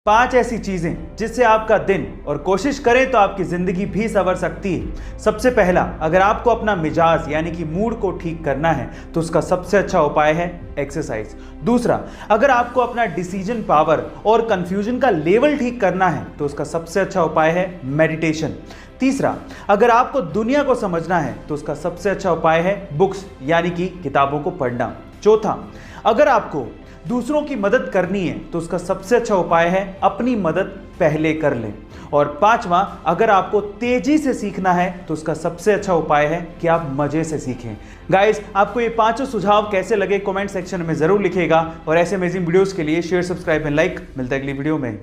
5 ऐसी चीजें जिससे आपका दिन और कोशिश करें तो आपकी जिंदगी भी संवर सकती है। सबसे पहला, अगर आपको अपना मिजाज यानी कि मूड को ठीक करना है तो उसका सबसे अच्छा उपाय है एक्सरसाइज। दूसरा, अगर आपको अपना डिसीजन पावर और कंफ्यूजन का लेवल ठीक करना है तो उसका सबसे अच्छा उपाय है मेडिटेशन। तीसरा, अगर आपको दुनिया को समझना है तो उसका सबसे अच्छा उपाय है बुक्स यानी कि किताबों को पढ़ना। चौथा, अगर आपको दूसरों की मदद करनी है तो उसका सबसे अच्छा उपाय है अपनी मदद पहले कर लें। और पांचवा, अगर आपको तेजी से सीखना है तो उसका सबसे अच्छा उपाय है कि आप मजे से सीखें। गाइस, आपको ये पांचों सुझाव कैसे लगे कमेंट सेक्शन में जरूर लिखिएगा और ऐसे अमेजिंग वीडियोस के लिए शेयर, सब्सक्राइब एंड लाइक। मिलता है अगली वीडियो में।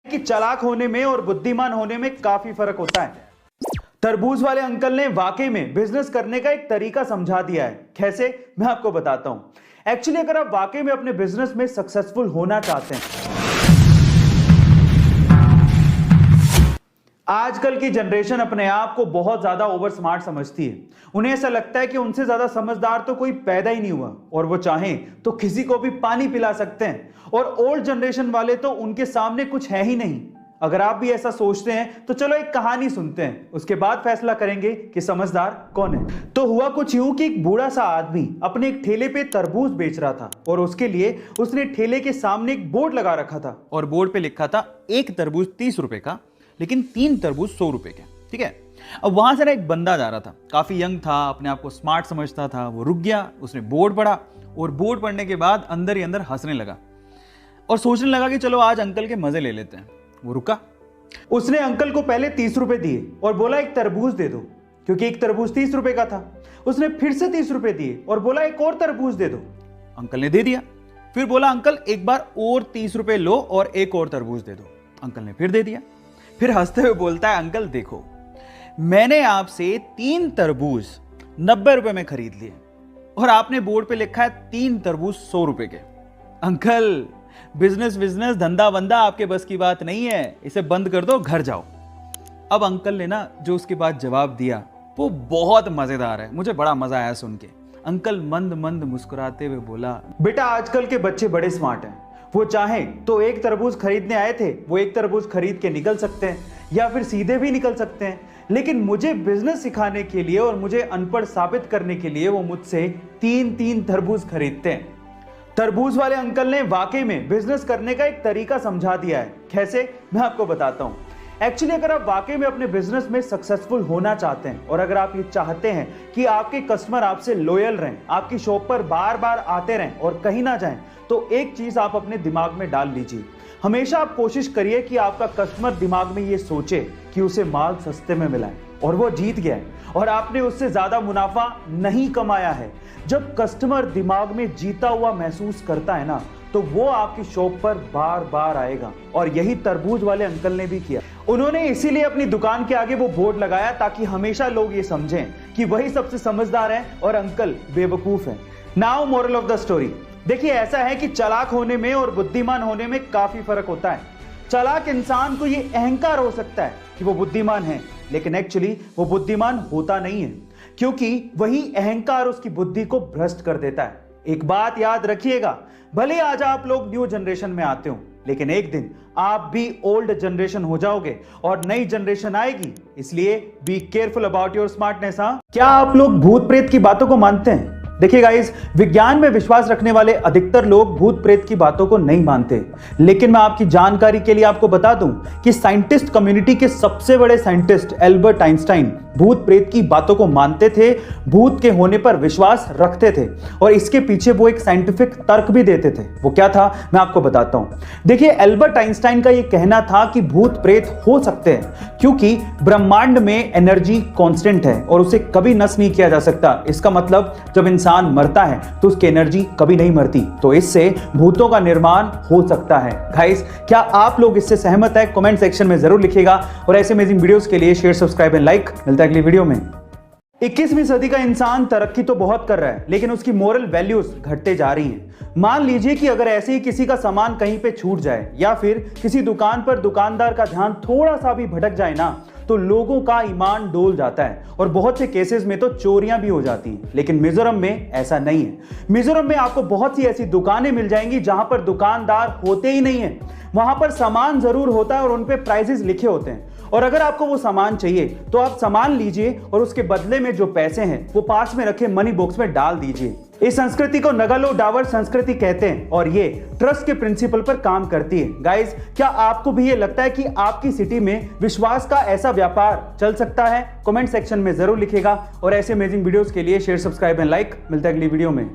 कि चालाक होने में और बुद्धिमान होने में काफी फर्क होता है। तरबूज वाले अंकल ने वाकई में बिजनेस करने का एक तरीका समझा दिया है। कैसे, मैं आपको बताता हूं। एक्चुअली अगर आप वाकई में अपने बिजनेस में सक्सेसफुल होना चाहते हैं, आजकल की जनरेशन अपने आप को बहुत ज्यादा ओवर स्मार्ट समझती है। उन्हें ऐसा लगता है कि उनसे ज्यादा समझदार तो कोई पैदा ही नहीं हुआ और वो चाहें तो किसी को भी पानी पिला सकते हैं। और ओल्ड जनरेशन वाले तो उनके सामने कुछ है ही नहीं। अगर आप भी ऐसा सोचते हैं तो चलो एक कहानी सुनते हैं, उसके बाद फैसला करेंगे कि समझदार कौन है। तो हुआ कुछ यूं कि एक बूढ़ा सा आदमी अपने एक ठेले पे तरबूज बेच रहा था और उसके लिए उसने ठेले के सामने एक बोर्ड लगा रखा था और बोर्ड पे लिखा था एक तरबूज 30 रुपए का, लेकिन 3 तरबूज 100 रुपए के। ठीक है। अब वहां से ना एक बंदा जा रहा था, काफी यंग था, अपने आप को स्मार्ट समझता था। वो रुक गया, उसने बोर्ड पढ़ा और बोर्ड पढ़ने के बाद अंदर ही अंदर हंसने लगा और सोचने लगा कि चलो आज अंकल के मजे ले लेते हैं। वो रुका, उसने अंकल को पहले 30 रुपए दिए और बोला एक तरबूज दे दो, क्योंकि एक तरबूज 30 रुपए का था। उसने फिर से 30 रुपए दिए और बोला एक और तरबूज दे दो। अंकल ने दे दिया। फिर बोला अंकल एक बार और 30 रुपए लो और एक और तरबूज दे दो। अंकल ने फिर दे दिया। फिर हंसते हुए बोलता है अंकल देखो, मैंने आपसे 3 तरबूज 90 रुपए में खरीद लिए और आपने बोर्ड पे लिखा है 3 तरबूज 100 रुपए के। अंकल, बिजनेस धंधा वंदा आपके बस की बात नहीं है, इसे बंद कर दो, घर जाओ। अब अंकल ने ना जो उसके बाद जवाब दिया वो बहुत मजेदार है, मुझे बड़ा मजा आया सुन के। अंकल मंद मंद मुस्कुराते हुए बोला, बेटा आजकल के बच्चे बड़े स्मार्ट हैं। वो चाहें तो एक तरबूज खरीदने आए थे, वो एक तरबूज खरीद के निकल सकते हैं या फिर सीधे भी निकल सकते हैं, लेकिन मुझे बिजनेस सिखाने के लिए और मुझे अनपढ़ साबित करने के लिए वो मुझसे 3 तरबूज खरीदते हैं। तरबूज वाले अंकल ने वाकई में बिजनेस करने का एक तरीका समझा दिया है। कैसे, मैं आपको बताता हूं। एक्चुअली अगर आप वाकई में अपने बिजनेस में सक्सेसफुल होना चाहते हैं और अगर आप ये चाहते हैं कि आपके कस्टमर आपसे लॉयल रहें, आपकी शॉप पर बार बार आते रहें और कहीं ना जाएं, तो एक चीज आप अपने दिमाग में डाल लीजिए। हमेशा आप कोशिश करिए कि आपका कस्टमर दिमाग में ये सोचे कि उसे माल सस्ते में मिला है और वो जीत गया है और आपने उससे ज्यादा मुनाफा नहीं कमाया है। जब कस्टमर दिमाग में जीता हुआ महसूस करता है ना, तो वो आपकी शॉप पर बार बार आएगा। और यही तरबूज वाले अंकल ने भी किया। उन्होंने इसीलिए अपनी दुकान के आगे वो बोर्ड लगाया ताकि हमेशा लोग ये समझें कि वही सबसे समझदार है और अंकल बेवकूफ है। Now moral of the story. देखिए, ऐसा है कि चालाक होने में और बुद्धिमान होने में काफी फर्क होता है। चालाक इंसान को ये अहंकार हो सकता है कि वो बुद्धिमान है, लेकिन एक्चुअली वो बुद्धिमान होता नहीं है, क्योंकि वही अहंकार उसकी बुद्धि को भ्रष्ट कर देता है। एक बात याद रखिएगा, भले आज आप लोग न्यू जनरेशन में आते हो, लेकिन एक दिन आप भी ओल्ड जनरेशन हो जाओगे और नई जनरेशन आएगी। इसलिए be careful about your smartness. क्या आप लोग भूत प्रेत की बातों को मानते हैं? देखिए गाइस, विज्ञान में विश्वास रखने वाले अधिकतर लोग भूत प्रेत की बातों को नहीं मानते, लेकिन मैं आपकी जानकारी के लिए आपको बता दूं कि साइंटिस्ट कम्युनिटी के सबसे बड़े साइंटिस्ट एल्बर्ट आइंस्टाइन भूत प्रेत की बातों को मानते थे, भूत के होने पर विश्वास रखते थे और इसके पीछे वो एक साइंटिफिक तर्क भी देते थे। वो क्या था, मैं आपको बताता हूं। देखिए, एल्बर्ट आइंस्टाइन का ये कहना था कि भूत प्रेत हो सकते हैं क्योंकि ब्रह्मांड में एनर्जी कांस्टेंट है और उसे कभी नष्ट नहीं किया जा सकता। इसका मतलब जब इंसान मरता है तो उसकी एनर्जी कभी नहीं मरती, तो इससे भूतों का निर्माण हो सकता है। गाइस, क्या आप लोग इससे सहमत है? कमेंट सेक्शन में जरूर लिखिएगा और ऐसे अमेजिंग वीडियोस के लिए शेयर, सब्सक्राइब एंड लाइक। मिलता है अगली वीडियो में। 21वीं सदी का इंसान तरक्की तो बहुत कर रहा है, लेकिन उसकी मोरल वैल्यूज घटते जा रही हैं। मान लीजिए कि अगर ऐसे ही किसी का सामान कहीं पे छूट जाए या फिर किसी दुकान पर दुकानदार का ध्यान थोड़ा सा भी भटक जाए ना, तो लोगों का ईमान डोल जाता है और बहुत से केसेस में तो चोरियां भी हो जाती हैं। लेकिन मिजोरम में ऐसा नहीं है। मिजोरम में आपको बहुत सी ऐसी दुकानें मिल जाएंगी जहां पर दुकानदार होते ही नहीं है। वहां पर सामान जरूर होता है और उन पे प्राइसेस लिखे होते हैं, और अगर आपको वो सामान चाहिए तो आप सामान लीजिए और उसके बदले में जो पैसे हैं वो पास में रखे मनी बॉक्स में डाल दीजिए। इस संस्कृति को नगालो डावर संस्कृति कहते हैं और ये ट्रस्ट के प्रिंसिपल पर काम करती है। गाइस, क्या आपको भी ये लगता है कि आपकी सिटी में विश्वास का ऐसा व्यापार चल सकता है? कमेंट सेक्शन में जरूर लिखिएगा और ऐसे अमेजिंग वीडियोस के लिए शेयर, सब्सक्राइब एंड लाइक। मिलता है अगली वीडियो में।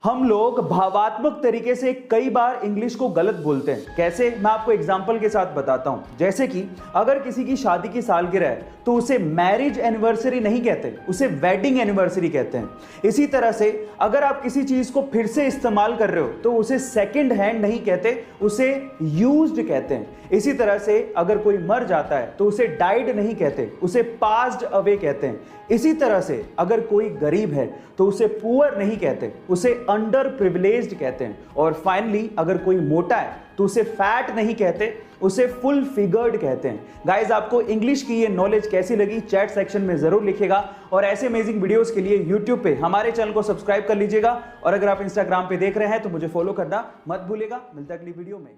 हम लोग भावात्मक तरीके से कई बार इंग्लिश को गलत बोलते हैं। कैसे? मैं आपको एग्जांपल के साथ बताता हूं। जैसे कि अगर किसी की शादी की सालगिरह है तो उसे मैरिज एनिवर्सरी नहीं कहते, उसे वेडिंग एनिवर्सरी कहते हैं। इसी तरह से अगर आप किसी चीज को फिर से इस्तेमाल कर रहे हो तो उसे सेकंड हैंड नहीं कहते, उसे यूज्ड कहते हैं। इसी तरह से अगर कोई मर जाता है तो उसे डाइड नहीं कहते, उसे पास्ड अवे कहते हैं। इसी तरह से अगर कोई गरीब है तो उसे पुअर नहीं कहते, उसे अंडर प्रिविलेज्ड कहते हैं। और फाइनली अगर कोई मोटा है तो उसे फैट नहीं कहते, उसे फुल फिगर्ड कहते हैं। गाइस, आपको इंग्लिश की ये नॉलेज कैसी लगी चैट सेक्शन में जरूर लिखिएगा और ऐसे अमेजिंग वीडियोस के लिए यूट्यूब पे हमारे चैनल को सब्सक्राइब कर लीजिएगा और अगर आप इंस्टाग्राम पे देख रहे हैं तो मुझे फॉलो करना मत भूलिएगा। मिलता है अगली वीडियो में।